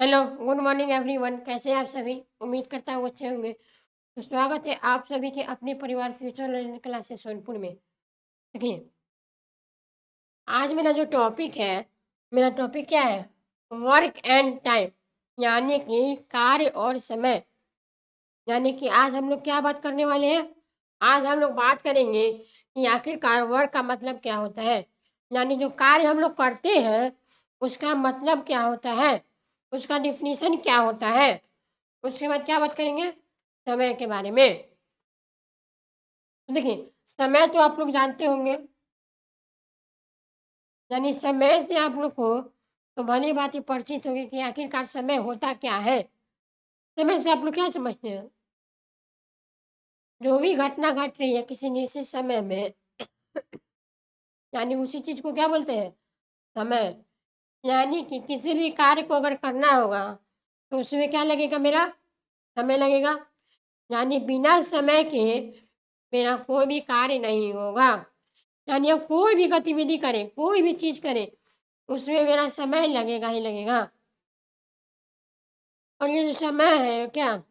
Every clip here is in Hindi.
Hello, good morning everyone. कैसे हैं आप सभी? उम्मीद करता हूँ अच्छे होंगे। तो स्वागत है आप सभी के अपने परिवार फ्यूचर लर्निंग क्लासेस सोनपुर में। देखिए, आज मेरा टॉपिक क्या है? वर्क एंड टाइम, यानी कि कार्य और समय। यानी कि आज हम लोग क्या बात करने वाले हैं? आज हम लोग बात करेंगे कि आखिरकार वर्क का मतलब क्या होता है? यानी जो कार्य हम लोग करते हैं, उसका मतलब क्या होता है? उसका डेफिनिशन क्या होता है? उसके बाद क्या बात करेंगे? समय के बारे में। तो देखिए, समय तो आप लोग जानते होंगे, यानी समय से आप लोग को तो भली-भाँति परिचित होंगे कि आखिरकार समय होता क्या है? समय से आप लोग क्या समझते हैं? जो भी घटना घट रही है किसी निश्चित समय में, यानी उसी चीज़ को क्या बोलते हैं? समय। यानी कि किसी भी कार्य को अगर करना होगा, तो उसमें क्या लगेगा मेरा? समय लगेगा। यानी बिना समय के मेरा कोई भी कार्य नहीं होगा। यानी अब कोई भी गतिविधि करें, कोई भी चीज़ करें, उसमें मेरा समय लगेगा ही लगेगा। और ये जो समय है क्या,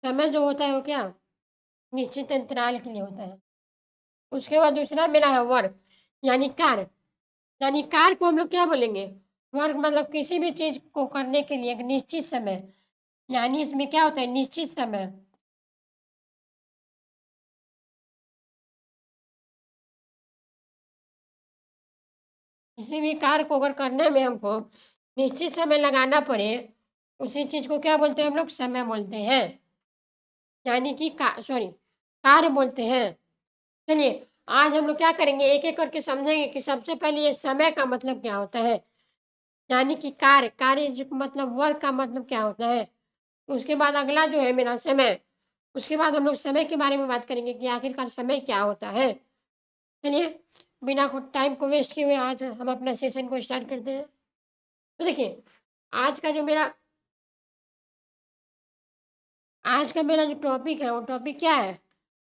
समय जो होता है वो क्या, निश्चित अंतराल के लिए होता है। उसके बाद दूसरा मेरा है वर्क, यानी कार्य। यानी कार्य को हम लोग क्या बोलेंगे? वर्क मतलब किसी भी चीज़ को करने के लिए एक निश्चित समय, यानी इसमें क्या होता है निश्चित समय। किसी भी कार्य को अगर करने में हमको निश्चित समय लगाना पड़े, उसी चीज़ को क्या बोलते हैं हम लोग? समय बोलते हैं। यानी कि कार्य बोलते हैं। चलिए, आज हम लोग क्या करेंगे, एक-एक करके समझेंगे कि सबसे पहले ये समय का मतलब क्या होता है? यानी कि कार्य जो मतलब वर्क का मतलब क्या होता है? उसके बाद अगला जो है मेरा समय, उसके बाद हम लोग समय के बारे में बात करेंगे कि आखिरकार समय क्या होता है? चलिए, बिना टाइम को वेस्ट किए हुए आज हम अपना सेशन को स्टार्ट करते हैं। तो देखिए, आज का जो मेरा आज का मेरा जो टॉपिक है, वो टॉपिक क्या है?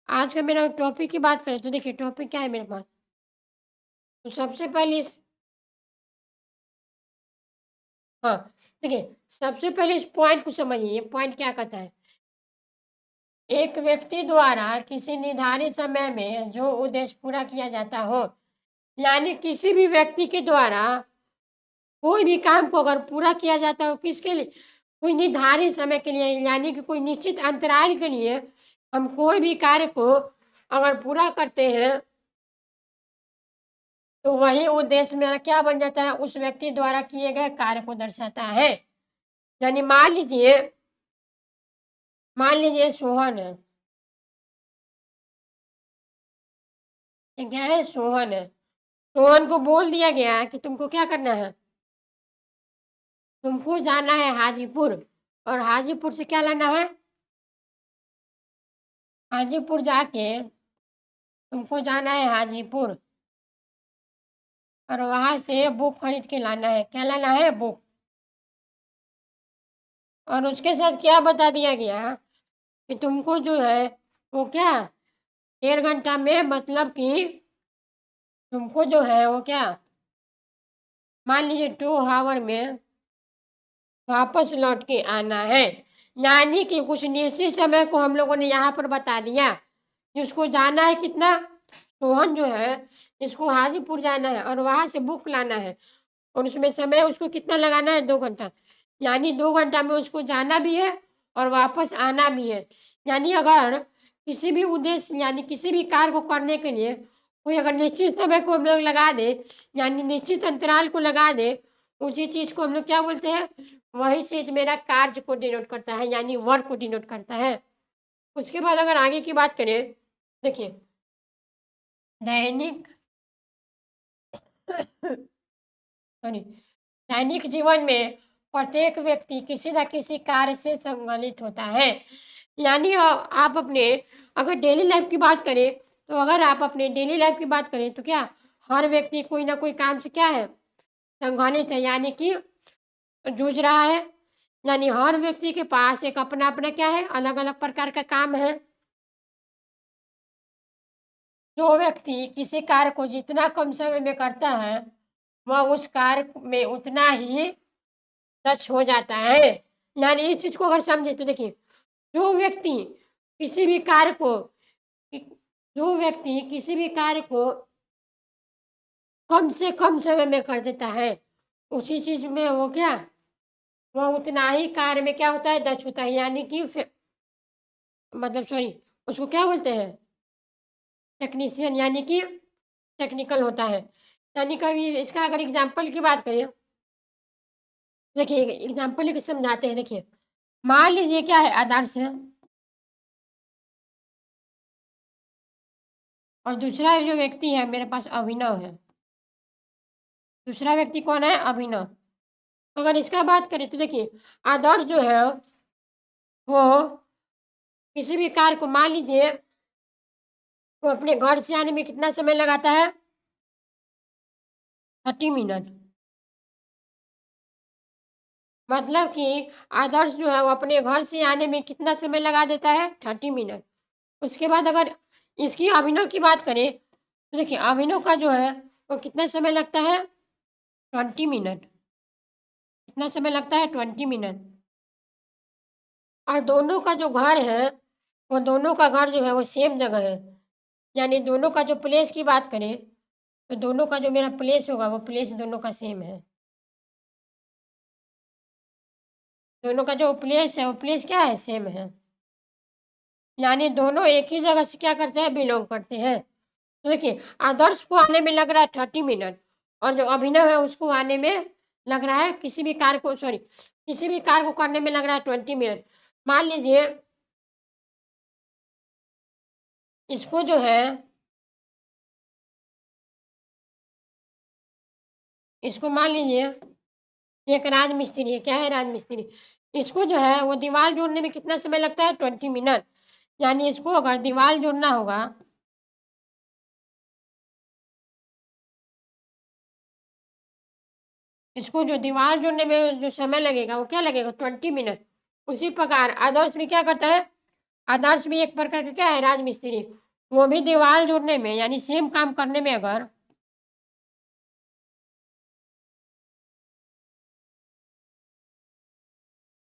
आज का मेरा टॉपिक की बात करें तो देखिए टॉपिक क्या है मेरे पास? तो सबसे पहले इस हाँ, देखिए सबसे पहले इस पॉइंट को समझिए, ये पॉइंट क्या कहता है? एक व्यक्ति द्वारा किसी निर्धारित समय में जो उद्देश्य पूरा किया जाता हो, यानी किसी भी व्यक्ति के द्वारा कोई भी काम को अगर पूरा किया जाता हो किसके लिए? कोई निर्धारित समय के लिए, यानी कि कोई निश्चित अंतराल के लिए हम कोई भी कार्य को अगर पूरा करते हैं, तो वही उद्देश्य मेरा क्या बन जाता है? उस व्यक्ति द्वारा किए गए कार्य को दर्शाता है। यानी मान लीजिए सोहन है। ये क्या है? सोहन है। सोहन को बोल दिया गया है कि तुमको क्या करना है? तुमको जाना है हाजीपुर, और हाजीपुर से क्या लाना है? हाजीपुर जाके तुमको जाना है हाजीपुर, और वहां से बुक खरीद के लाना है। क्या लाना है? बुक। और उसके साथ क्या बता दिया गया कि तुमको जो है वो क्या, 1.5 घंटा में, मतलब कि तुमको जो है वो क्या, मान लीजिए 2 आवर में वापस लौट के आना है। यानी कि कुछ निश्चित समय को हम लोगों ने यहाँ पर बता दिया कि उसको जाना है कितना, सोहन जो है इसको हाजीपुर जाना है और वहाँ से बुक लाना है, और उसमें समय उसको कितना लगाना है? 2 घंटा। यानी 2 घंटा में उसको जाना भी है और वापस आना भी है। यानी अगर किसी भी उद्देश्य, यानी किसी भी कार्य को करने के लिए कोई अगर निश्चित समय को हम लोग लगा दे, यानी निश्चित अंतराल को लगा दे, उसी चीज़ को हम लोग क्या बोलते हैं? वही चीज़ मेरा कार्य को डिनोट करता है, यानी वर्क को डिनोट करता है। उसके बाद अगर आगे की बात करें, देखिए दैनिक सॉरी दैनिक जीवन में प्रत्येक व्यक्ति किसी न किसी कार्य से संबंधित होता है। यानी आप अपने अगर डेली लाइफ की बात करें, तो अगर आप अपने डेली लाइफ की बात करें तो क्या, हर व्यक्ति कोई ना कोई काम से क्या है? संबंधित है, यानी कि जूझ रहा है। यानी हर व्यक्ति के पास एक अपना-अपना क्या है? अलग-अलग प्रकार का काम है। जो व्यक्ति किसी कार्य को जितना कम समय में करता है, वह उस कार्य में उतना ही दक्ष हो जाता है। यानी इस चीज़ को अगर समझे तो देखिए, जो व्यक्ति किसी भी कार्य को कि जो व्यक्ति किसी भी कार्य को कम से कम समय में कर देता है, उसी चीज़ में वो क्या, वो उतना ही कार्य में क्या होता है, दक्ष होता है। यानी कि मतलब सॉरी, उसको क्या बोलते हैं, टेक्नीशियन, यानी कि टेक्निकल होता है। यानी कभी इसका अगर एग्ज़ाम्पल की बात करें, देखिए एग्ज़ाम्पल लेके समझाते हैं। देखिए, मान लीजिए क्या है, आदर्श है और दूसरा जो व्यक्ति है मेरे पास अभिनव है। दूसरा व्यक्ति कौन है? अभिनव। अगर इसका बात करें तो देखिए, आदर्श जो है वो किसी भी कार्य को, मान लीजिए वो अपने घर से आने में कितना समय लगाता है? 30 मिनट। मतलब कि आदर्श जो है वो अपने घर से आने में कितना समय लगा देता है? 30 मिनट। उसके बाद अगर इसकी अभिनव की बात करें तो देखिए, अभिनव का जो है वो कितना समय लगता है? 20 मिनट। कितना समय लगता है? 20 मिनट। और दोनों का जो घर है, वो दोनों का घर जो है वो सेम जगह है। यानी दोनों का जो प्लेस की बात करें, तो दोनों का जो मेरा प्लेस होगा, वो प्लेस दोनों का सेम है। दोनों का जो प्लेस है, वो प्लेस क्या है? सेम है। यानी दोनों एक ही जगह से क्या करते हैं? बिलॉन्ग करते हैं। तो देखिए, आदर्श को आने में लग रहा है 30 मिनट और जो अभिनव है उसको आने में लग रहा है, किसी भी कार्य को सॉरी, किसी भी कार्य को करने में लग रहा है 20 मिनट। मान लीजिए इसको जो है, इसको मान लीजिए एक राजमिस्त्री है। क्या है? राजमिस्त्री। इसको जो है वो दीवार जोड़ने में कितना समय लगता है? 20 मिनट। यानी इसको अगर दीवार जोड़ना होगा, इसको जो दीवार जोड़ने में जो समय लगेगा वो क्या लगेगा? 20 मिनट। उसी प्रकार आदर्श भी क्या करता है? आदर्श भी एक प्रकार का क्या है? राजमिस्त्री। वो भी दीवार जोड़ने में यानी सेम काम करने में अगर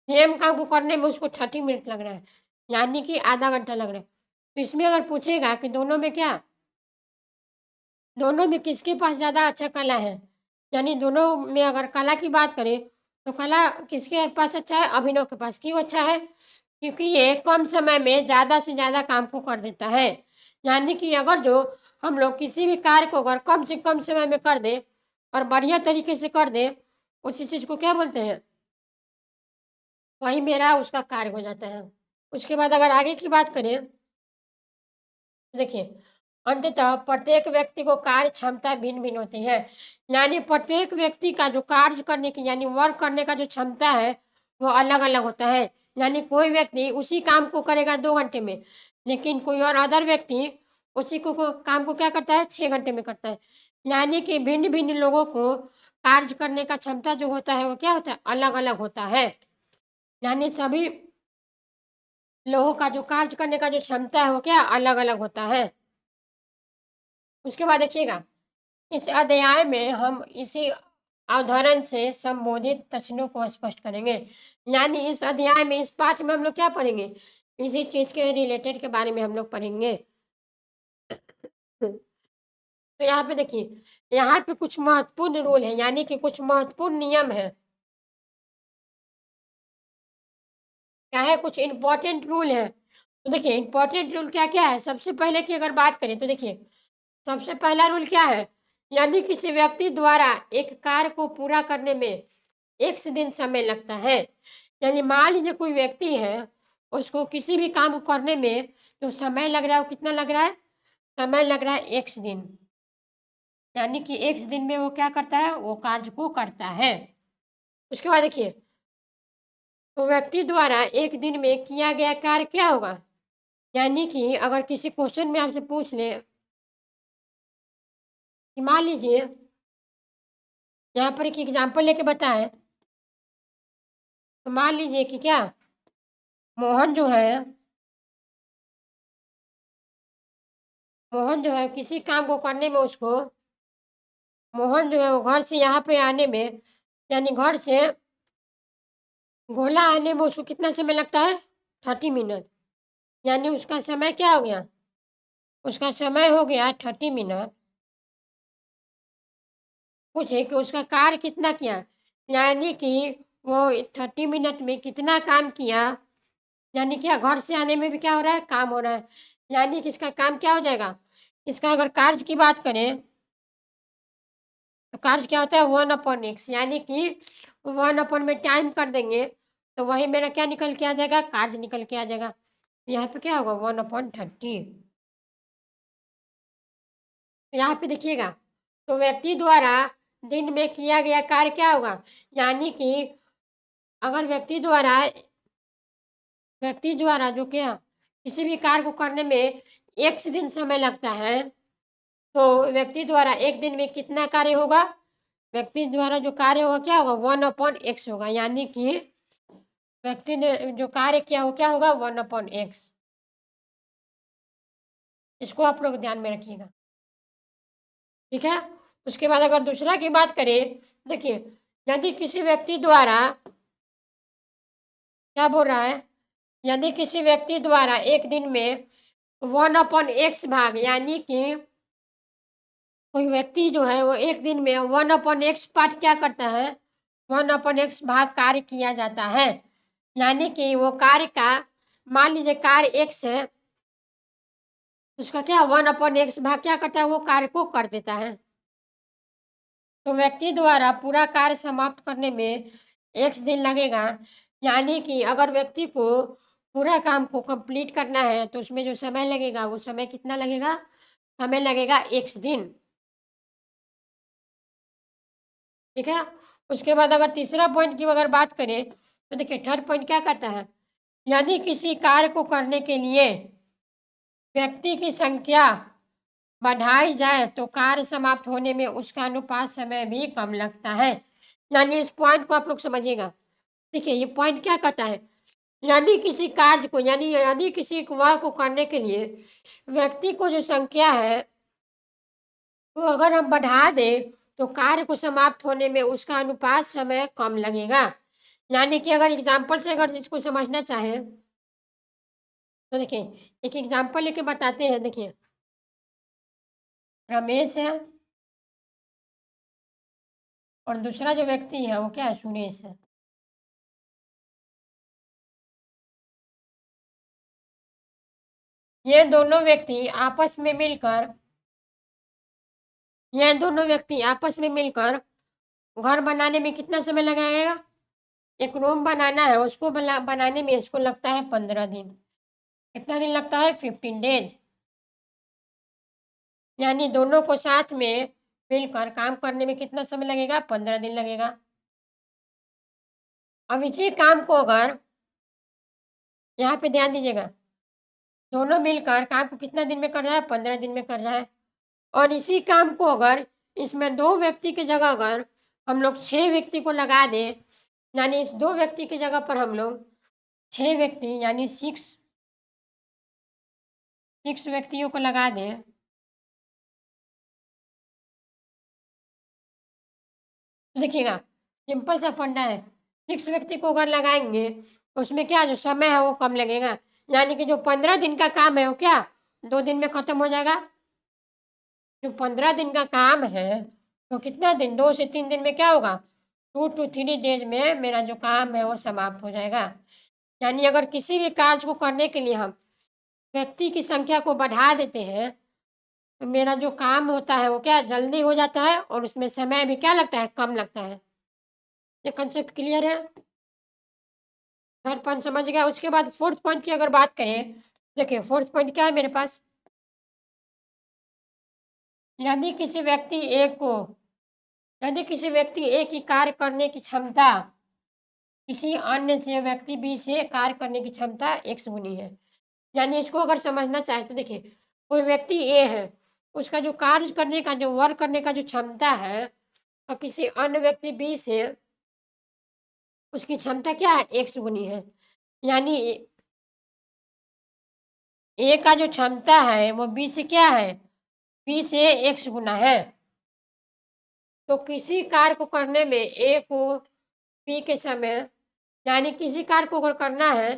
सेम काम को करने में उसको 30 मिनट लग रहा है, यानी कि आधा घंटा लग रहा है। तो इसमें अगर पूछेगा कि दोनों में क्या, दोनों में किसके पास ज़्यादा अच्छा कला है? यानी दोनों में अगर कला की बात करें, तो कला किसके पास अच्छा है? अभिनव के पास। क्यों अच्छा है? क्योंकि ये कम समय में ज़्यादा से ज़्यादा काम को कर देता है। यानी कि अगर जो हम लोग किसी भी कार्य को अगर कम से कम समय में कर दें और बढ़िया तरीके से कर दें, उसी चीज़ को क्या बोलते हैं? वही मेरा उसका कार्य हो जाता है। उसके बाद अगर आगे की बात करें, तो देखिए, अंततः प्रत्येक व्यक्ति को कार्य क्षमता भिन्न-भिन्न होती है। यानी प्रत्येक व्यक्ति का जो कार्य करने की यानी वर्क करने का जो क्षमता है, वो अलग-अलग होता है। यानी कोई व्यक्ति उसी काम को करेगा 2 घंटे में, लेकिन कोई और अदर व्यक्ति उसी को काम को क्या करता है? 6 घंटे में करता है। यानी कि भिन्न-भिन्न लोगों को कार्य करने का क्षमता जो होता है, वो क्या होता है? अलग-अलग होता है। यानी सभी लोगों का जो कार्य करने का जो क्षमता है, वो क्या अलग-अलग होता है। उसके बाद देखिएगा, इस अध्याय में हम इसी अवधारण से संबोधित प्रश्नों को स्पष्ट करेंगे। यानी इस अध्याय में, इस पाठ में हम लोग क्या पढ़ेंगे? इसी चीज़ के रिलेटेड के बारे में हम लोग पढ़ेंगे। तो यहाँ पे देखिए, यहाँ पे कुछ महत्वपूर्ण रूल है, यानी कि कुछ महत्वपूर्ण नियम है। क्या है? कुछ इम्पोर्टेंट रूल है। तो देखिए, इम्पोर्टेंट रूल क्या-क्या है? सबसे पहले की अगर बात करें तो देखिए, सबसे पहला रूल क्या है? यदि किसी व्यक्ति द्वारा एक कार्य को पूरा करने में X दिन समय लगता है, यानी मान लीजिए कोई व्यक्ति है, उसको किसी भी काम को करने में जो समय लग रहा है, वो कितना लग रहा है? समय लग रहा है X दिन। यानी कि X दिन में वो क्या करता है? वो कार्य को करता है। उसके बाद देखिए, तो व्यक्ति द्वारा 1 दिन में किया गया कार्य क्या होगा? यानी कि अगर किसी क्वेश्चन में आपसे पूछ ले कि मान लीजिए यहाँ पर एक एग्ज़ाम्पल लेके बताएँ, तो मान लीजिए कि क्या मोहन जो है मोहन जो है किसी काम को करने में उसको मोहन जो है वो घर से यहाँ पे आने में यानी घर से गोला आने में उसको कितना समय लगता है? 30 मिनट। यानी उसका समय क्या हो गया? उसका समय हो गया 30 मिनट। पूछे कि उसका कार्य कितना किया? यानी कि वो 30 मिनट में कितना काम किया? यानी क्या घर से आने में भी क्या हो रहा है? काम हो रहा है। यानी कि इसका काम क्या हो जाएगा? इसका अगर कार्य की बात करें, तो कार्य क्या होता है? 1/x, यानी कि 1 में टाइम कर देंगे, तो वही मेरा क्या निकल के आ जाएगा? कार्य निकल के आ जाएगा। यहाँ पे क्या होगा? 1/30। यहाँ पे देखिएगा, तो व्यक्ति द्वारा दिन में किया गया कार्य क्या होगा? यानी कि अगर व्यक्ति द्वारा जो क्या किसी भी कार्य को करने में x दिन समय लगता है, तो व्यक्ति द्वारा 1 दिन में कितना कार्य होगा? व्यक्ति द्वारा जो कार्य होगा क्या होगा? 1/x होगा। यानी कि व्यक्ति ने जो कार्य किया वो क्या होगा? 1/x। इसको आप लोग ध्यान में रखिएगा, ठीक है? उसके बाद अगर दूसरा की बात करें, देखिए, यदि किसी व्यक्ति द्वारा क्या बोल रहा है? यदि किसी व्यक्ति द्वारा 1 दिन में 1/x भाग, यानी कि कोई व्यक्ति जो है वो 1 दिन में 1/x पार्ट क्या करता है? 1/x भाग कार्य किया जाता है। यानी कि वो कार्य का, मान लीजिए कार्य x है, तो उसका क्या 1/x भाग क्या करता है? वो कार्य को कर देता है। तो व्यक्ति द्वारा पूरा कार्य समाप्त करने में x दिन लगेगा। यानी कि अगर व्यक्ति को पूरा काम को कंप्लीट करना है, तो उसमें जो समय लगेगा वो समय कितना लगेगा? समय लगेगा x दिन, ठीक है? उसके बाद अगर तीसरा पॉइंट की अगर बात करें, तो देखिए थर्ड पॉइंट क्या कहता है? यदि किसी कार्य को करने के लिए व्यक्ति की संख्या बढ़ाई जाए, तो कार्य समाप्त होने में उसका अनुपात समय भी कम लगता है। यानी इस पॉइंट को आप लोग समझिएगा। देखिए ये पॉइंट क्या कहता है? यदि किसी कार्य को, यानी यदि किसी वर्क को करने के लिए व्यक्ति को जो संख्या है वो अगर हम बढ़ा दें, तो कार्य को समाप्त होने में उसका अनुपात समय कम लगेगा। यानी कि अगर एग्जाम्पल से अगर इसको समझना चाहें, तो देखिए एक एग्जाम्पल लेके बताते हैं। देखिए, रमेश है और दूसरा जो व्यक्ति है वो क्या है? सुरेश है। ये दोनों व्यक्ति आपस में मिलकर ये दोनों व्यक्ति आपस में मिलकर घर बनाने में कितना समय लगाएगा? एक रूम बनाना है, उसको बनाने में इसको लगता है 15 दिन। कितना दिन लगता है? 15 डेज। यानी दोनों को साथ में मिलकर काम करने में कितना समय लगेगा? 15 दिन लगेगा। अब इसी काम को अगर यहाँ पे ध्यान दीजिएगा, दोनों मिलकर काम को कितना दिन में कर रहा है? 15 दिन में कर रहा है। और इसी काम को अगर इसमें 2 व्यक्ति की जगह अगर हम लोग 6 व्यक्ति को लगा दें, यानी इस 2 व्यक्ति की जगह पर हम लोग 6 व्यक्ति यानी 6 व्यक्तियों को लगा दें, तो देखिएगा सिंपल सा फंडा है। 6 व्यक्ति को अगर लगाएँगे, तो उसमें क्या जो समय है वो कम लगेगा। यानी कि जो 15 दिन का काम है वो क्या 2 दिन में खत्म हो जाएगा। जो 15 दिन का काम है, तो कितना दिन 2 से 3 दिन में क्या होगा? 2 to 3 डेज़ में मेरा जो काम है वो समाप्त हो जाएगा। यानी अगर किसी भी कार्य को करने के लिए हम व्यक्ति की संख्या को बढ़ा देते हैं, तो मेरा जो काम होता है वो क्या जल्दी हो जाता है और उसमें समय भी क्या लगता है? कम लगता है। ये कंसेप्ट क्लियर है? थर्ड पॉइंट समझ गया। उसके बाद फोर्थ पॉइंट की अगर बात करें, देखिए फोर्थ पॉइंट क्या है मेरे पास? यदि किसी व्यक्ति एक को यदि किसी व्यक्ति एक ही कार्य करने की क्षमता किसी अन्य से व्यक्ति बी से कार्य करने की क्षमता x गुनी है। यानी इसको अगर समझना चाहें, तो देखिए कोई व्यक्ति ए है, उसका जो कार्य करने का जो वर्क करने का जो क्षमता है, और किसी अन्य व्यक्ति बी से उसकी क्षमता क्या है? x गुनी है। यानी ए का जो क्षमता है वो बी से क्या है? बी से x गुना है। तो किसी कार्य को करने में ए को बी के समय यानी किसी कार्य को अगर करना है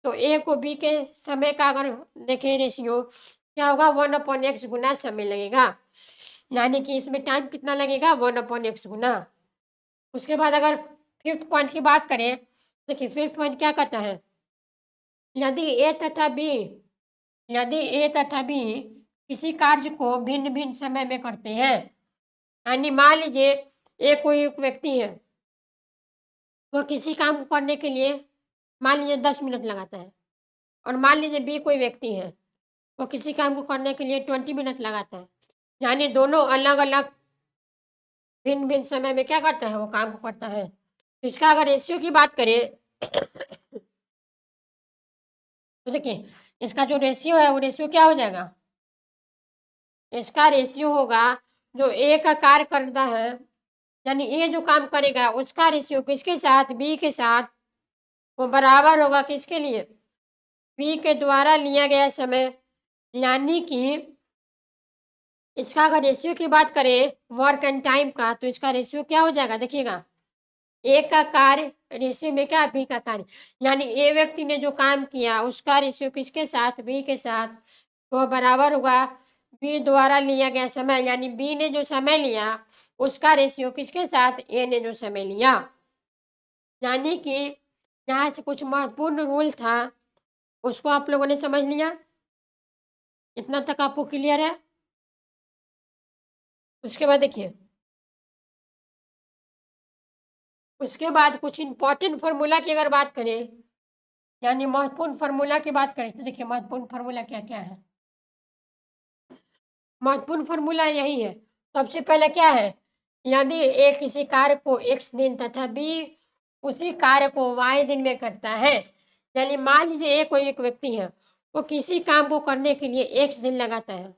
तो ए को बी के समय का अगर देखें रेशियो क्या होगा 1/x गुना समय लगेगा। यानी कि इसमें टाइम कितना लगेगा 1/x गुना। उसके बाद अगर फिफ्थ पॉइंट की बात करें, देखिए फिफ्थ पॉइंट क्या कहता है, यदि ए तथा बी यदि ए तथा बी किसी कार्य को भिन्न भिन्न समय में करते हैं, यानी मान लीजिए ए कोई एक व्यक्ति है, वह किसी काम को करने के लिए मान लीजिए 10 मिनट लगाता है, और मान लीजिए बी कोई व्यक्ति है, वो किसी काम को करने के लिए 20 मिनट लगाता है। यानी दोनों अलग अलग भिन्न भिन्न समय में क्या करता है, वो काम को करता है। तो इसका अगर रेशियो की बात करें तो देखिए इसका जो रेशियो है वो रेशियो क्या हो जाएगा, इसका रेशियो होगा जो ए का कार्य करता है, यानी ए जो काम करेगा उसका रेशियो किसके साथ, बी के साथ, वो बराबर होगा किसके लिए, बी के द्वारा लिया गया समय। यानी कि इसका अगर रेशियो की बात करें वर्क एंड टाइम का, तो इसका रेशियो क्या हो जाएगा, देखिएगा ए का कार्य रेशियो में क्या, बी का कार्य, यानी ए व्यक्ति ने जो काम किया उसका रेशियो किसके साथ, बी के साथ, वो बराबर होगा बी द्वारा लिया गया समय, यानी बी ने जो समय लिया उसका रेशियो किसके साथ, ए ने जो समय लिया। यानी कि यहाँ से कुछ महत्वपूर्ण रूल था, उसको आप लोगों ने समझ लिया, इतना तक आपको क्लियर है। उसके बाद देखिए, उसके बाद कुछ इंपॉर्टेंट फार्मूला की अगर बात करें, यानी महत्वपूर्ण फार्मूला की बात करें, तो देखिए महत्वपूर्ण फार्मूला क्या क्या है। महत्वपूर्ण फार्मूला यही है, सबसे पहले क्या है, यदि ए किसी कार्य को x दिन तथा बी उसी कार्य को y दिन में करता है, यानी मान लीजिए ए कोई एक व्यक्ति है, वो किसी काम को करने के लिए x दिन लगाता है,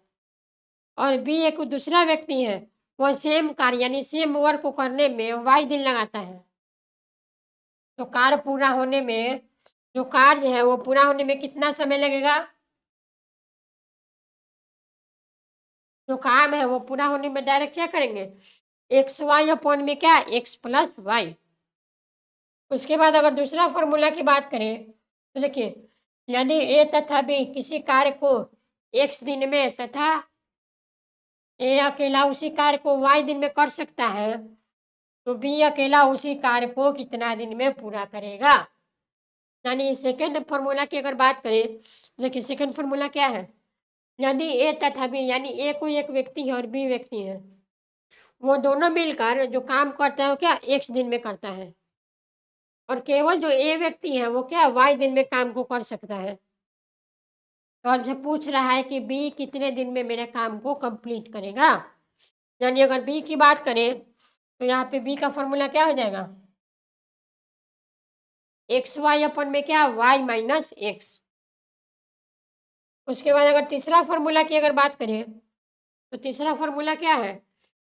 और बी एक दूसरा व्यक्ति है, वह सेम कार्य यानी सेम वर्क को करने में y दिन लगाता है। तो कार्य पूरा होने में, जो कार्य है वो पूरा होने में कितना समय लगेगा, जो काम है वो पूरा होने में डायरेक्ट क्या करेंगे, एक्स वाई अपॉन में क्या, एक्स प्लस वाई। उसके बाद अगर दूसरा फॉर्मूला की बात करें तो देखिए, यदि ए तथा बी किसी कार्य को एक्स दिन में तथा ए अकेला उसी कार्य को वाई दिन में कर सकता है, तो बी अकेला उसी कार्य को कितना दिन में पूरा करेगा। यानी सेकंड फॉर्मूला की अगर बात करें तो देखिए सेकंड फॉर्मूला क्या है, यदि ए तथा बी यानी ए कोई एक व्यक्ति है और बी व्यक्ति है, वो दोनों मिलकर जो काम करता है वो क्या एक्स दिन में करता है, और केवल जो ए व्यक्ति है वो क्या वाई दिन में काम को कर सकता है। तो आपसे पूछ रहा है कि बी कितने दिन में मेरे काम को कंप्लीट करेगा। यानी अगर बी की बात करें तो यहाँ पे बी का फॉर्मूला क्या हो जाएगा, एक्स वाई अपन में क्या वाई माइनस एक्स। उसके बाद अगर तीसरा फॉर्मूला की अगर बात करें तो तीसरा फॉर्मूला क्या है,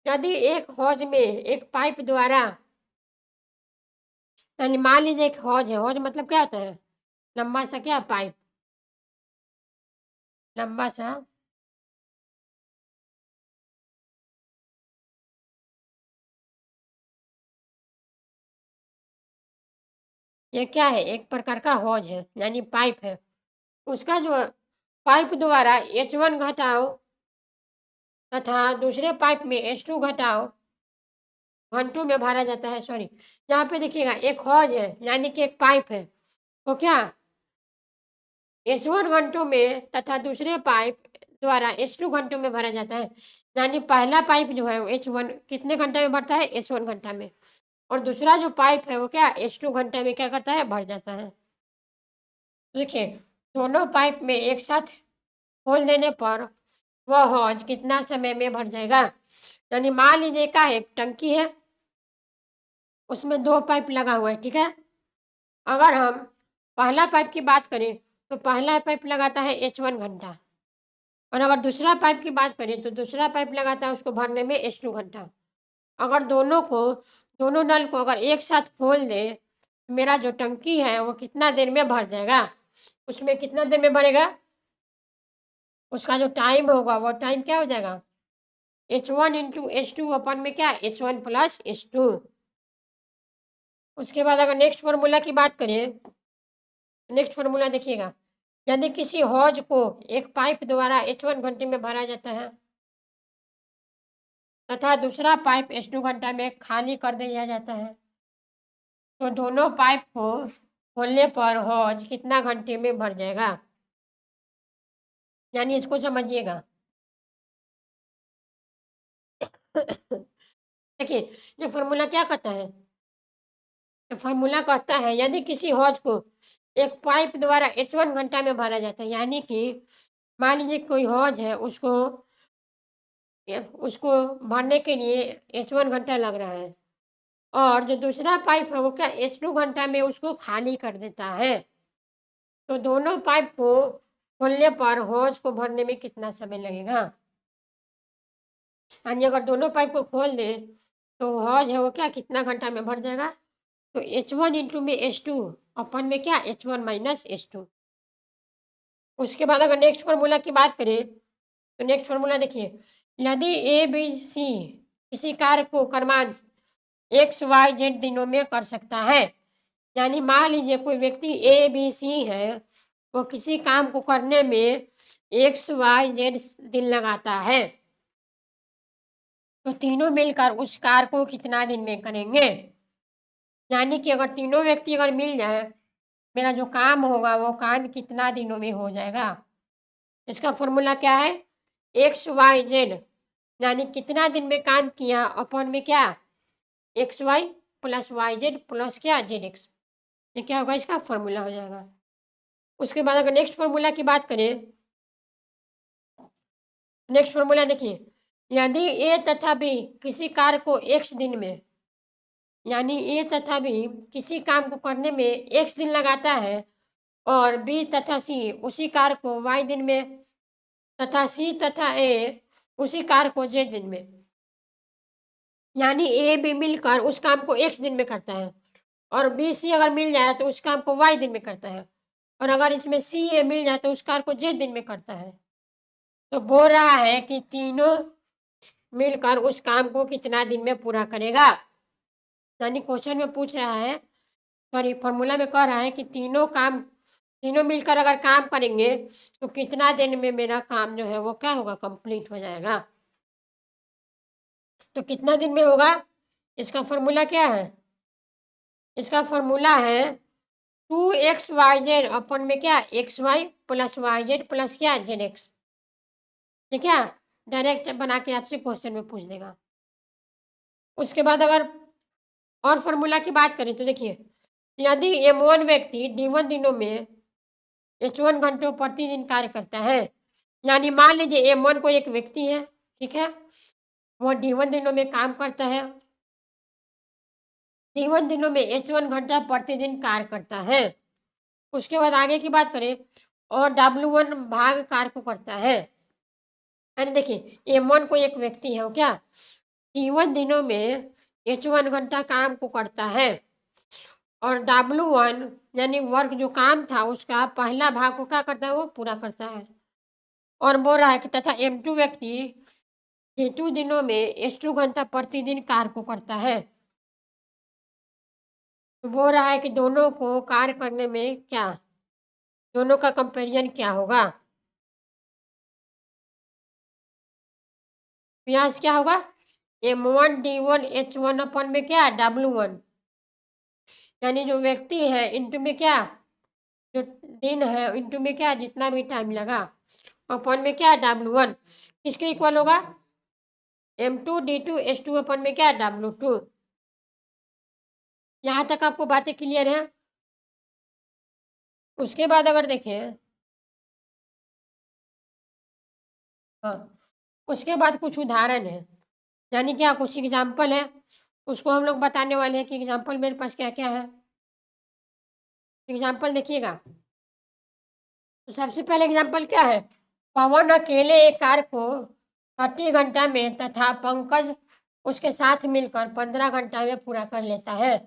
यदि एक हौज में एक पाइप द्वारा, यानी मान लीजिए एक हौज है, हौज मतलब क्या होता है, लंबा सा क्या पाइप, लंबा सा ये क्या है, एक प्रकार का हौज है यानी पाइप है, उसका जो पाइप द्वारा H1 घटाओ तथा दूसरे पाइप में H2 घटाओ घंटों में भरा जाता है। सॉरी, यहाँ पे देखिएगा एक हौज है यानी कि एक पाइप है, तो क्या H1 घंटों में तथा दूसरे पाइप द्वारा H2 घंटों में भरा जाता है। यानी पहला पाइप जो है वो H1 कितने घंटे में भरता है, H1 घंटा में, और दूसरा जो पाइप है वो क्या H2 घंटे में क्या करता है, भर जाता है। देखिए दोनों पाइप में एक साथ खोल देने पर वह हौज कितना समय में भर जाएगा। यानी मान लीजिए का एक टंकी है, उसमें 2 पाइप लगा हुआ है, ठीक है। अगर हम पहला पाइप की बात करें तो पहला पाइप लगाता है H1 घंटा, और अगर दूसरा पाइप की बात करें तो दूसरा पाइप लगाता है उसको भरने में H2 घंटा। अगर दोनों नल को अगर एक साथ खोल दे, मेरा जो टंकी है वो कितना देर में भर जाएगा, उसमें कितना देर में भरेगा, उसका जो टाइम होगा वो टाइम क्या हो जाएगा, H1 इंटू H2 अपन में क्या H1 प्लस H2। उसके बाद अगर नेक्स्ट फार्मूला की बात करें, नेक्स्ट फार्मूला देखिएगा, यदि किसी हौज को एक पाइप द्वारा H1 घंटे में भरा जाता है तथा दूसरा पाइप H2 घंटा में खाली कर दिया जाता है, तो दोनों पाइप को खोलने पर हौज कितना घंटे में भर जाएगा? यानी इसको समझिएगा। देखिए, ये फार्मूला क्या कहता है? ये फार्मूला कहता है यदि किसी हौज को एक पाइप द्वारा H1 घंटा में भरा जाता है, यानी कि मान लीजिए कोई हौज है, उसको भरने के लिए H1 घंटा लग रहा है और जो दूसरा पाइप है वो क्या H2 घंटा में उसको खाली कर देता है, तो दोनों पाइप को खोलने पर हौज को भरने में कितना समय लगेगा? यानी अगर दोनों पाइप को खोल दें तो हौज है वो क्या कितना घंटा में भर जाएगा? तो H1 इंटू में H2 अपन में क्या H1 माइनस H2। उसके बाद अगर नेक्स्ट फार्मूला की बात करें तो नेक्स्ट फार्मूला देखिए, यदि ए बी सी किसी कार्य को क्रमांश एक्स वाई जेड दिनों में कर सकता है, यानी मान लीजिए कोई व्यक्ति ए बी सी है, वो किसी काम को करने में एक्स वाई जेड दिन लगाता है, तो तीनों मिलकर उस कार्य को कितना दिन में करेंगे? यानी कि अगर तीनों व्यक्ति अगर मिल जाए, मेरा जो काम होगा वो काम कितना दिनों में हो जाएगा? इसका फॉर्मूला क्या है? एक्स वाई जेड, यानी कितना दिन में काम किया अपॉन में क्या x y plus y z plus क्या जेड एक्स, ये क्या होगा? इसका फॉर्मूला हो जाएगा। उसके बाद अगर नेक्स्ट फॉर्मूला की बात करें, नेक्स्ट फॉर्मूला देखिए, यदि ए तथा बी किसी कार्य को एक्स दिन में, यानी ए तथा बी किसी काम को करने में एक्स दिन लगाता है और बी तथा सी उसी कार्य को वाई दिन में तथा सी तथा ए उसी कार्य को जेड दिन में, यानी ए बी मिलकर उस काम को एक्स दिन में करता है और बी सी अगर मिल जाए तो उस काम को वाई दिन में करता है, और अगर इसमें सी ए मिल जाए तो उस कार्य को जेड दिन में करता है, तो बोल रहा है कि तीनों मिलकर उस काम को कितना दिन में पूरा करेगा? यानी क्वेश्चन में पूछ रहा है, सॉरी फॉर्मूला में कह रहा है कि तीनों मिलकर अगर काम करेंगे तो कितना दिन में मेरा काम जो है वो क्या होगा? कंप्लीट हो जाएगा। तो कितना दिन में होगा? इसका फॉर्मूला क्या है? इसका फॉर्मूला है 2xyz अपन में क्या x y plus y z plus क्या जेड एक्स। ठीक है, डायरेक्ट बना के आपसे क्वेश्चन में पूछ देगा। उसके बाद अगर और फॉर्मूला की बात करें तो देखिए, यदि M1 व्यक्ति D1 दिनों में H1 घंटों प्रतिदिन कार्य करता है, यानी मान लीजिए M1 को एक व्यक्ति है, ठीक है, वो D1 दिनों में काम करता है, D1 दिनों में H1 घंटा प्रतिदिन कार्य करता है। उसके बाद आगे की बात करें और W1 भाग कार्य को करता है, यानी देखिए M1 को एक व्यक्ति है वो क्या D1 दिनों में H1 घंटा काम को करता है और W1 यानी वर्क जो काम था उसका पहला भाग को क्या करता है? वो पूरा करता है। और बोल रहा है कि तथा M2 व्यक्ति D2 दिनों में H2 घंटा प्रतिदिन कार्य को करता है, तो बोल रहा है कि दोनों को कार्य करने में क्या, दोनों का कंपैरिजन क्या होगा? प्रयास क्या होगा? M1 D1 H1 अपन में क्या W1, यानी जो व्यक्ति है इंटू में क्या जो दिन है इंटू में क्या जितना भी टाइम लगा अपन में क्या W1 किसके इक्वल होगा? M2 D2 H2 अपन में क्या W2। यहाँ तक आपको बातें क्लियर है? उसके बाद अगर देखें, हाँ, उसके बाद कुछ उदाहरण है, यानी क्या कुछ एग्जाम्पल है, उसको हम लोग बताने वाले हैं कि एग्जाम्पल मेरे पास क्या क्या है। एग्जाम्पल देखिएगा, तो सबसे पहले एग्जाम्पल क्या है? पवन अकेले एक कार्य को 30 घंटा में तथा पंकज उसके साथ मिलकर 15 घंटा में पूरा कर लेता है,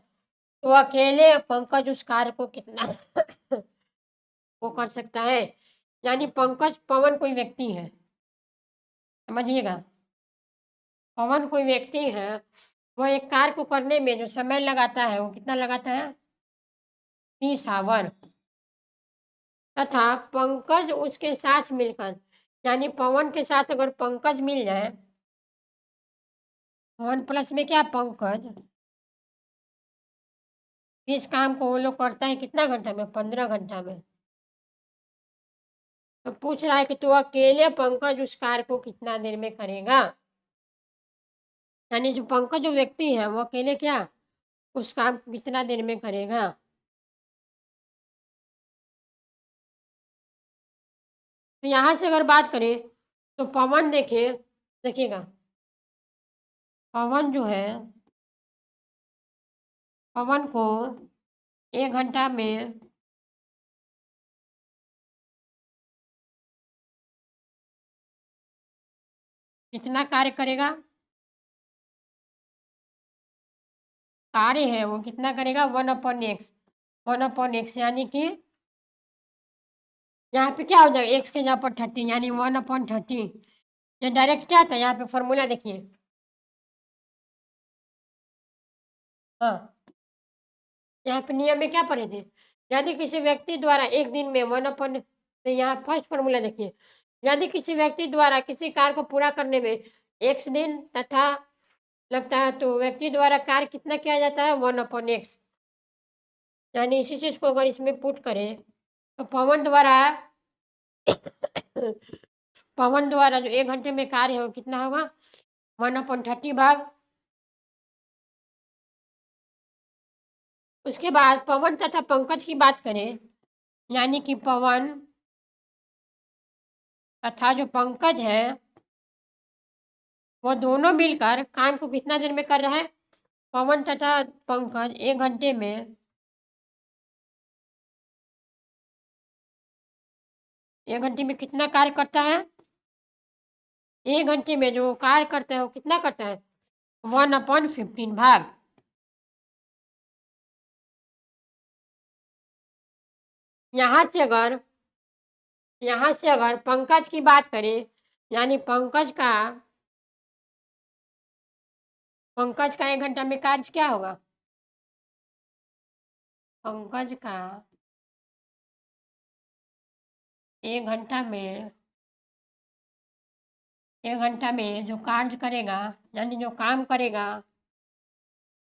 तो अकेले पंकज उस कार्य को कितना वो कर सकता है? यानी पंकज पवन कोई व्यक्ति है, समझिएगा, पवन कोई व्यक्ति है, वो एक कार्य को करने में जो समय लगाता है, वो कितना लगाता है? 30 आवर। तथा पंकज उसके साथ मिलकर, यानी पवन के साथ अगर पंकज मिल जाए, पवन प्लस में क्या पंकज, इस काम को वो लोग करता है कितना घंटा में? 15 घंटा में। तो पूछ रहा है कि तू अकेले पंकज उस कार्य को कितना देर में करेगा? यानी जो पंकज जो व्यक्ति है वो अकेले क्या उस काम को कितना देर में करेगा? तो यहाँ से अगर बात करें तो पवन देखिए, देखिएगा, पवन जो है, पवन को 1 घंटा में कितना कार्य करेगा? कार्य है वो कितना करेगा? 1/x, 1/x, यानी कि यहाँ पे क्या हो जाएगा? x के जगह पर 30, यानी 1/30। ये डायरेक्ट क्या था? यहाँ पे फॉर्मूला देखिए, हाँ, यहाँ पे नियम में क्या पढ़े थे? यदि किसी व्यक्ति द्वारा एक दिन में 1/, तो यहाँ फर्स्ट फॉर्मूला देखिए, यदि किसी व्यक्ति द्वारा किसी कार्य को पूरा करने में x दिन तथा लगता है, तो व्यक्ति द्वारा कार्य कितना किया जाता है? 1/x। यानी इसी चीज़ को अगर इसमें पुट करें तो पवन द्वारा पवन द्वारा जो 1 घंटे में कार्य है वो कितना होगा? 1/30 भाग, उसके बाद पवन तथा पंकज की बात करें, यानी कि पवन तथा जो पंकज है वो दोनों मिलकर काम को कितना देर में कर रहा है? पवन तथा पंकज 1 घंटे में, 1 घंटे में कितना कार्य करता है? 1 घंटे में जो कार्य करता है वो कितना करता है? 1/15 भाग। यहाँ से अगर पंकज की बात करें, यानी पंकज का 1 घंटा में कार्य क्या होगा? पंकज का 1 घंटा में, 1 घंटा में जो कार्य करेगा, यानी जो काम करेगा,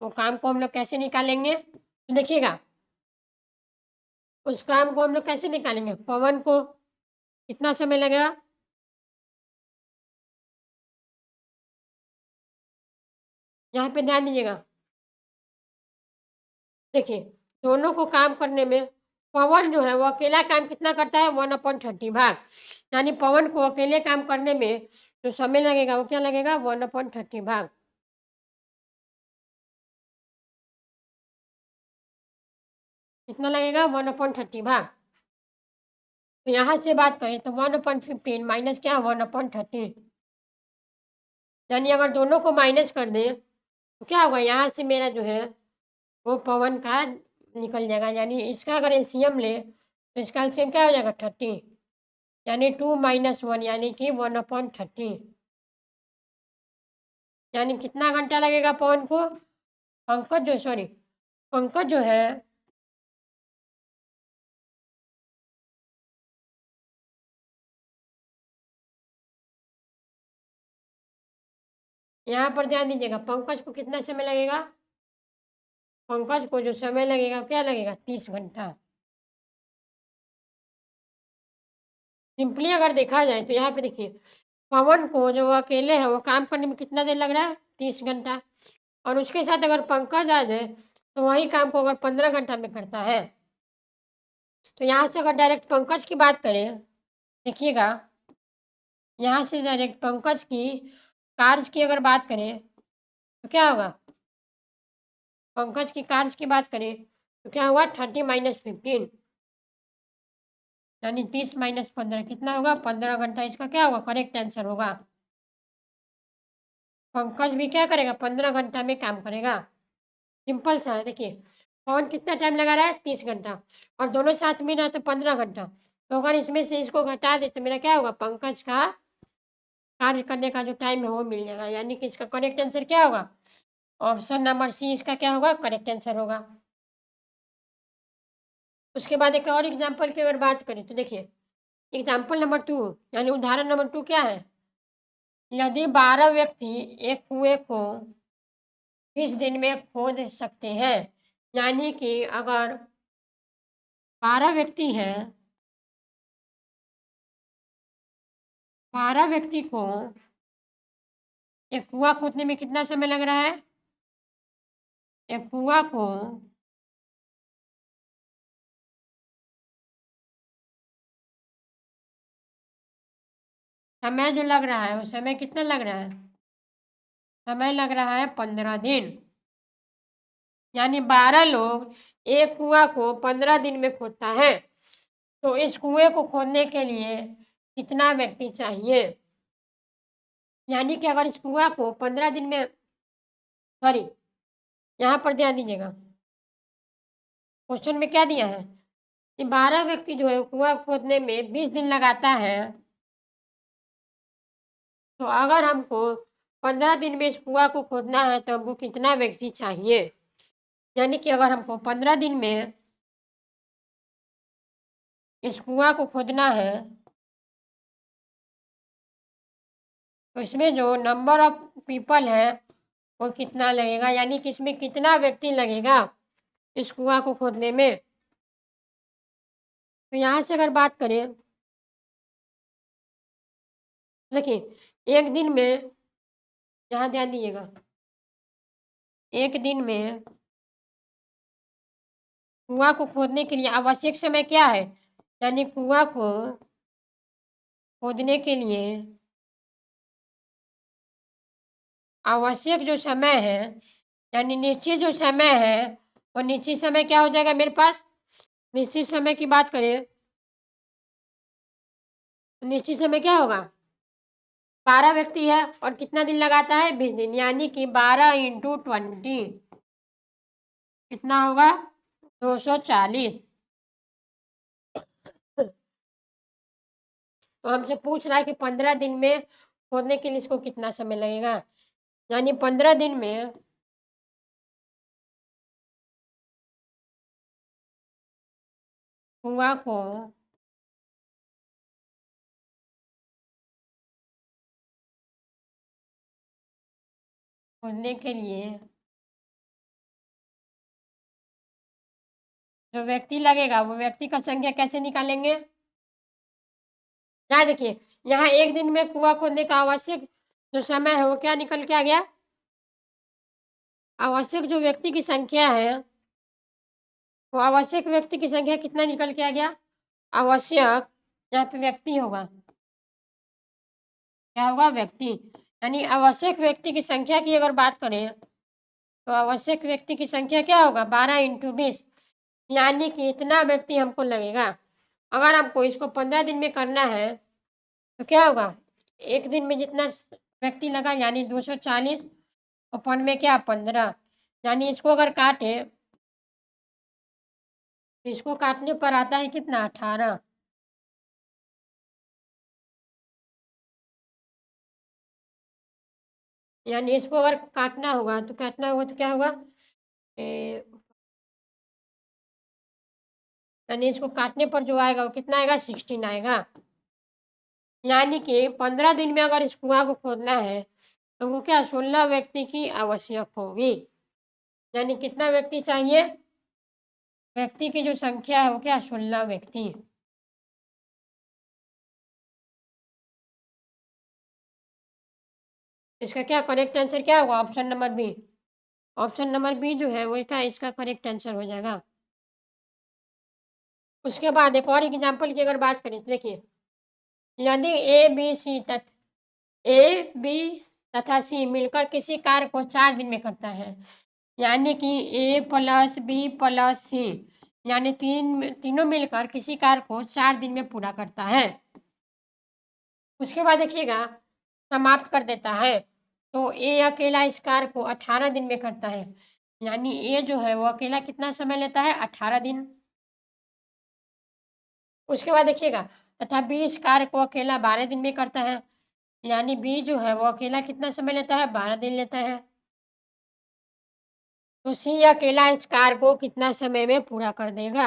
वो काम को हम लोग कैसे निकालेंगे? तो देखिएगा, उस काम को हम लोग कैसे निकालेंगे? पवन को कितना समय लगेगा? यहाँ पे ध्यान दीजिएगा, देखिए, दोनों को काम करने में पवन जो है वो अकेला काम कितना करता है? 1/30 भाग, यानी पवन को अकेले काम करने में जो समय लगेगा वो क्या लगेगा? 1/30 भाग। कितना लगेगा? 1/30 भाग। तो यहाँ से बात करें तो 1/15 माइनस क्या? 1/30, यानी अगर दोनों को माइनस कर दें तो क्या होगा? यहाँ से मेरा जो है वो पवन का निकल जाएगा, यानी इसका अगर एलसीएम ले तो इसका एलसीएम क्या हो जाएगा? 30, यानी 2 - 1, यानी कि 1/30, यानी कितना घंटा लगेगा पवन को? पंकज जो है यहाँ पर ध्यान दीजिएगा, पंकज को कितना समय लगेगा? पंकज को जो समय लगेगा क्या लगेगा? 30 घंटा। सिंपली अगर देखा जाए तो यहाँ पे देखिए, पवन को जो वो अकेले है वो काम करने में कितना देर लग रहा है? 30 घंटा। और उसके साथ अगर पंकज आ जाए तो वही काम को अगर 15 घंटा में करता है। तो यहाँ से अगर डायरेक्ट पंकज की बात करें, देखिएगा, यहाँ से डायरेक्ट पंकज की कार्य की अगर बात करें तो क्या होगा? पंकज की कार्य की बात करें तो क्या हुआ? 30 - 15, यानी 30 - 15 कितना होगा? 15 घंटा। इसका क्या होगा? करेक्ट आंसर होगा। पंकज भी क्या करेगा? 15 घंटा में काम करेगा। सिंपल सा है, देखिए, पवन कितना टाइम लगा रहा है? 30 घंटा, और दोनों साथ में ना तो 15 घंटा। तो अगर इसमें से इसको घटा दे तो मेरा क्या होगा? पंकज का कार्य करने का जो टाइम है वो मिल जाएगा, यानी कि इसका करेक्ट आंसर क्या होगा? ऑप्शन नंबर सी इसका क्या होगा, करेक्ट आंसर होगा। उसके बाद एक और एग्जाम्पल की अगर बात करें तो देखिए, एग्जाम्पल नंबर 2 यानी उदाहरण नंबर 2 क्या है? यदि 12 व्यक्ति एक कुएं को 20 दिन में खोद सकते हैं, यानी कि अगर 12 व्यक्ति हैं, 12 व्यक्ति को एक कुआं खोदने में कितना समय लग रहा है? एक कुआं को समय जो लग रहा है, वो समय कितना लग रहा है? समय लग रहा है 15 दिन। यानी 12 लोग एक कुआं को 15 दिन में खोदता है, तो इस कुएं को खोदने के लिए कितना व्यक्ति चाहिए? यानी कि अगर इस कुआं को 15 दिन में, सॉरी, यहाँ पर ध्यान दीजिएगा, क्वेश्चन में क्या दिया है कि 12 व्यक्ति जो है कुआं खोदने में 20 दिन लगाता है, तो अगर हमको 15 दिन में इस कुआं को खोदना है तो हमको कितना व्यक्ति चाहिए? यानी कि अगर हमको 15 दिन में इस कुआं को खोदना है, तो इसमें जो नंबर ऑफ पीपल है वो कितना लगेगा, यानी कि इसमें कितना व्यक्ति लगेगा इस कुआं को खोदने में? तो यहाँ से अगर बात करें, देखिए एक दिन में, यहाँ ध्यान दीजिएगा, एक दिन में कुआं को खोदने के लिए आवश्यक समय क्या है? यानी कुआं को खोदने के लिए आवश्यक जो समय है, यानी निश्चित जो समय है, वो निश्चित समय क्या हो जाएगा मेरे पास? निश्चित समय की बात करें तो निश्चित समय क्या होगा? 12 व्यक्ति है और कितना दिन लगाता है? 20 दिन, यानी कि 12 इंटू 20 कितना होगा? 240। तो हमसे पूछ रहा है कि 15 दिन में खोदने के लिए इसको कितना समय लगेगा, यानी 15 दिन में कुआं को खोदने के लिए जो व्यक्ति लगेगा वो व्यक्ति का संख्या कैसे निकालेंगे? यहाँ देखिए, यहाँ एक दिन में कुआं खोदने का आवश्यक जो समय है वो क्या निकल के आ गया? आवश्यक जो व्यक्ति की संख्या है, वो आवश्यक व्यक्ति की संख्या कितना निकल के आ गया? आवश्यक, यहाँ पे व्यक्ति होगा, क्या होगा? व्यक्ति। यानी आवश्यक व्यक्ति की संख्या की अगर बात करें तो आवश्यक व्यक्ति की संख्या क्या होगा? 12 इंटू 20, यानी कि इतना व्यक्ति हमको लगेगा। अगर हमको इसको 15 दिन में करना है तो क्या होगा? एक दिन में जितना व्यक्ति लगा यानी 240 अपन में क्या 15, यानी इसको अगर काटे तो इसको काटने पर आता है कितना? 18। यानी इसको अगर काटना होगा तो क्या होगा? ए, यानी इसको काटने पर जो आएगा वो कितना आएगा? 16 आएगा। यानी कि 15 दिन में अगर इस कुआं को खोदना है तो वो क्या 16 व्यक्ति की आवश्यक होगी। यानी कितना व्यक्ति चाहिए? व्यक्ति की जो संख्या है वो क्या 16 व्यक्ति। इसका क्या करेक्ट आंसर क्या होगा? Option number B. Option number B जो है वो क्या इसका करेक्ट आंसर हो जाएगा। उसके बाद एक और एग्जाम्पल की अगर बात करें तो देखिए, यदि ए बी तथा सी मिलकर किसी कार्य को 4 दिन में करता है, यानी कि ए प्लस बी प्लस सी, यानी तीनों मिलकर किसी कार्य को 4 दिन में पूरा करता है। उसके बाद देखिएगा समाप्त कर देता है, तो ए अकेला इस कार्य को 18 दिन में करता है, यानी ए जो है वो अकेला कितना समय लेता है? 18 दिन। उसके बाद देखिएगा तथा बी इस कार्य को अकेला 12 दिन में करता है, यानी बी जो है वो अकेला कितना समय लेता है? 12 दिन लेता है। तो सी अकेला इस कार्य को कितना समय में पूरा कर देगा?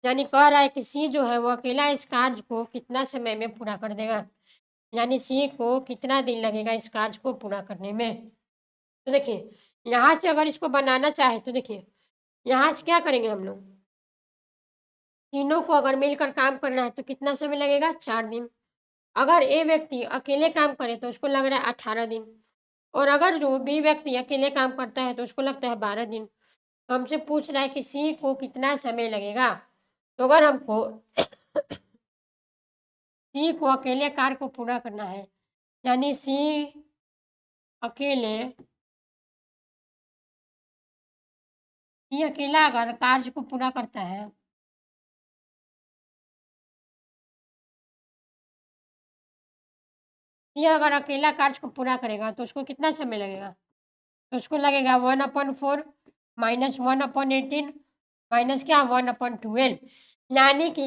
यानी कह रहा है कि सी जो है वो अकेला इस कार्य को कितना समय में पूरा कर देगा? यानी सी को कितना दिन लगेगा इस कार्य को पूरा करने में? तो देखिए, यहाँ से अगर इसको बनाना चाहे तो देखिए, यहाँ से क्या करेंगे हम लोग? तीनों को अगर मिलकर काम करना है तो कितना समय लगेगा? 4 दिन। अगर ए व्यक्ति अकेले काम करे तो उसको लग रहा है 18 दिन, और अगर जो बी व्यक्ति अकेले काम करता है तो उसको लगता है 12 दिन। तो हमसे पूछ रहा है कि सी को कितना समय लगेगा? तो अगर हमको सी को अकेले कार्य को पूरा करना है, यानी सी अकेले सी अकेला अगर कार्य को पूरा करता है, सी अगर अकेला कार्य को पूरा करेगा तो उसको कितना समय लगेगा? तो उसको लगेगा 1/4 माइनस 1/18 माइनस क्या 1/12, यानी कि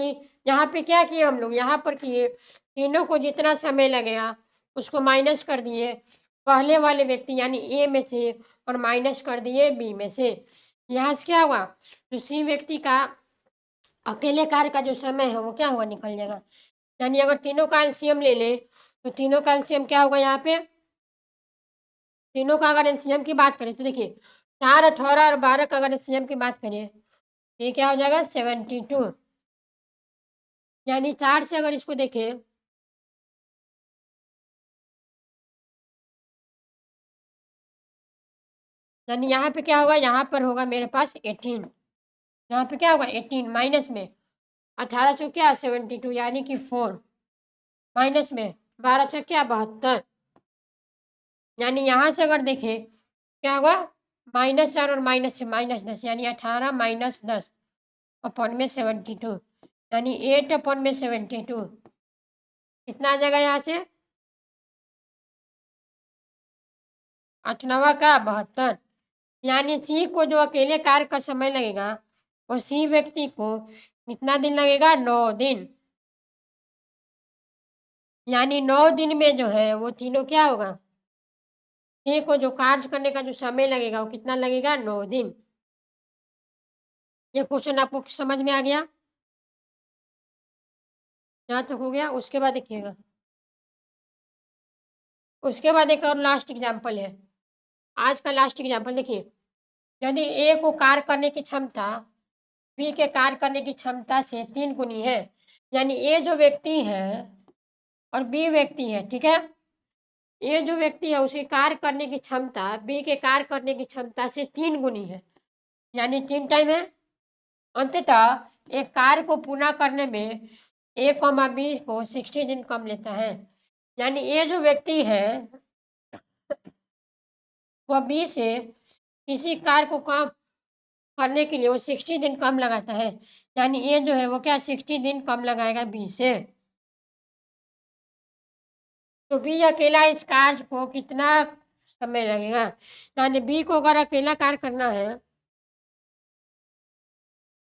यहाँ पे क्या किए हम लोग, यहाँ पर किए तीनों को जितना समय लगेगा उसको माइनस कर दिए पहले वाले व्यक्ति यानी ए में से, और माइनस कर दिए बी में से। यहाँ से क्या हुआ, तो सी व्यक्ति का अकेले कार्य का जो समय है वो क्या हुआ, निकल जाएगा। यानी अगर तीनों का एलसीएम ले ले तो तीनों का एलसीएम क्या होगा, यहाँ पे तीनों का अगर एलसीएम की बात करें तो देखिए 4, 18 और 12 का अगर एलसीएम की बात करें तो ये क्या हो जाएगा 72। यानी 4 से अगर इसको देखें यानी यहाँ पे क्या होगा, यहाँ पर होगा मेरे पास 18, यहाँ पे क्या होगा 18 माइनस में 18 चौक क्या 72 यानी कि 4 माइनस में 12 छः क्या 72, यानी यहाँ से अगर देखें क्या होगा -4 और -10 यानी 18 माइनस 10 अपॉन में 72 यानी 8 अपॉन में 72 कितना आ जाएगा यहाँ से 8 का 72, यानी सी को जो अकेले कार्य का समय लगेगा वो सी व्यक्ति को कितना दिन लगेगा 9 दिन, यानी 9 दिन में जो है वो तीनों क्या होगा, सी को जो कार्य करने का जो समय लगेगा वो कितना लगेगा 9 दिन। ये क्वेश्चन आपको समझ में आ गया? यहाँ तक हो गया। उसके बाद देखिएगा, उसके बाद एक और लास्ट एग्जाम्पल है, आज का लास्ट एग्जाम्पल देखिए, यदि ए को कार्य करने की क्षमता बी के कार्य करने की क्षमता से 3 गुनी है, यानी ए जो व्यक्ति है और बी व्यक्ति है, ठीक है, ए जो व्यक्ति है उसके कार्य करने की क्षमता बी के कार्य करने की क्षमता से 3 गुनी है, यानी 3 टाइम है। अंततः एक कार्य को पूरा करने में ए कॉमा बी को 60 दिन कम लेता है, यानी ए जो व्यक्ति है वह बी से किसी कार्य को काम करने के लिए वो 60 दिन कम लगाता है, यानी ए जो है वो क्या 60 दिन कम लगाएगा बी से। तो बी अकेला इस कार्य को कितना समय लगेगा, यानी बी को अगर अकेला कार्य करना है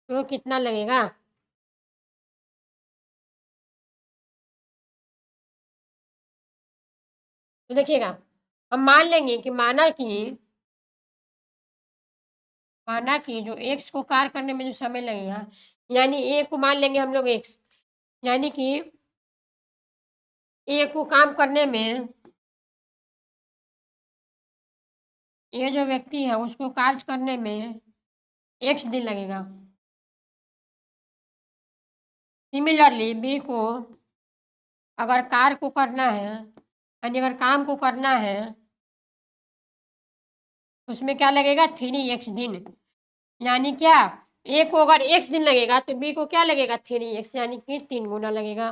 तो कितना लगेगा। तो देखिएगा, हम मान लेंगे कि माना कि जो एक्स को कार्य करने में जो समय लगेगा, यानी ए को मान लेंगे हम लोग एक्स, यानी कि ए को काम करने में ये जो व्यक्ति है उसको कार्य करने में एक्स दिन लगेगा। सिमिलरली बी को अगर कार्य को करना है, यानी अगर काम को करना है उसमें क्या लगेगा 3x दिन, यानी क्या ए को अगर x दिन लगेगा तो बी को क्या लगेगा 3x यानी कि 3 गुना लगेगा।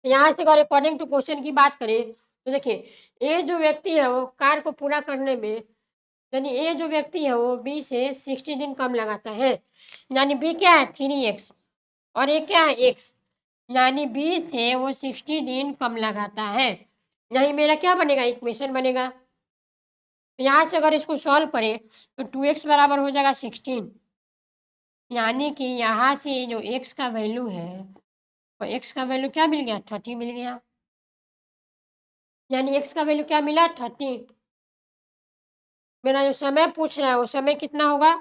तो यहाँ से अगर अकॉर्डिंग टू क्वेश्चन की बात करें तो देखिए ए जो व्यक्ति है वो कार्य को पूरा करने में, यानी ए जो व्यक्ति है वो बी से 60 दिन कम लगाता है, यानी बी क्या है 3x और ए क्या है एक्स, यानी बी से वो 60 दिन कम लगाता है। यही मेरा क्या बनेगा इक्वेशन बनेगा। तो यहाँ से अगर इसको सॉल्व करें तो 2x बराबर हो जाएगा 16, यानी कि यहाँ से जो x का वैल्यू है वो x का वैल्यू क्या मिल गया 30 मिल गया, यानी x का वैल्यू क्या मिला 30। मेरा जो समय पूछ रहा है वो समय कितना होगा?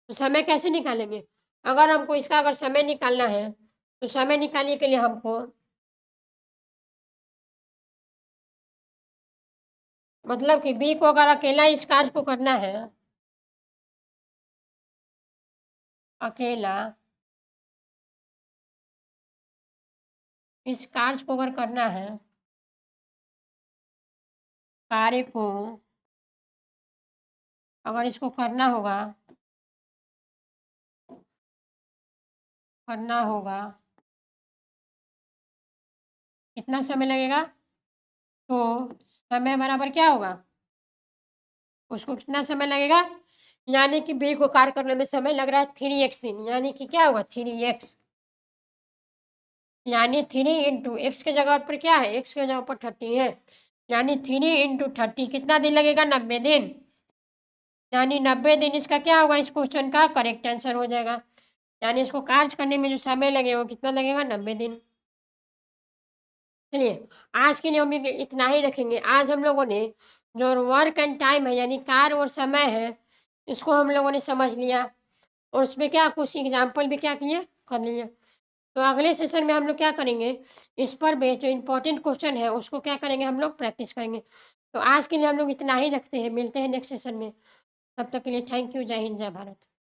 तो समय कैसे निकालेंगे? अगर हमको इसका अगर समय निकालना है, तो समय निकालने के लिए हमको मतलब कि बी को अगर अकेला इस कार्य को करना है, अकेला इस कार्य को अगर करना है, कार्य को अगर इसको करना होगा, कितना समय लगेगा? तो समय बराबर क्या होगा? उसको कितना समय लगेगा? यानी कि बी को कार्य करने में समय लग रहा है 3x दिन, यानी कि क्या होगा 3x, यानी 3 इंटू एक्स के जगह पर क्या है? एक्स के जगह पर 30 है, यानी 3 इंटू 30 कितना दिन लगेगा? 90 दिन, यानी 90 दिन इसका क्या होगा? इस क्वेश्चन का करेक्ट आंसर हो जाएगा। यानी इसको कार्य करने में जो समय लगेगा वो कितना लगेगा? 90 दिन। चलिए, आज के लिए हम इतना ही रखेंगे। आज हम लोगों ने जो वर्क एंड टाइम है यानी कार्य और समय है, इसको हम लोगों ने समझ लिया और उसमें क्या कुछ एग्जाम्पल भी क्या किए? कर लिए। तो अगले सेशन में हम लोग क्या करेंगे? इस पर बेस्ड जो इम्पोर्टेंट क्वेश्चन है उसको क्या करेंगे? हम लोग प्रैक्टिस करेंगे। तो आज के लिए हम लोग इतना ही रखते हैं, मिलते हैं नेक्स्ट सेशन में। तब तक के लिए थैंक यू। जय हिंद, जय भारत।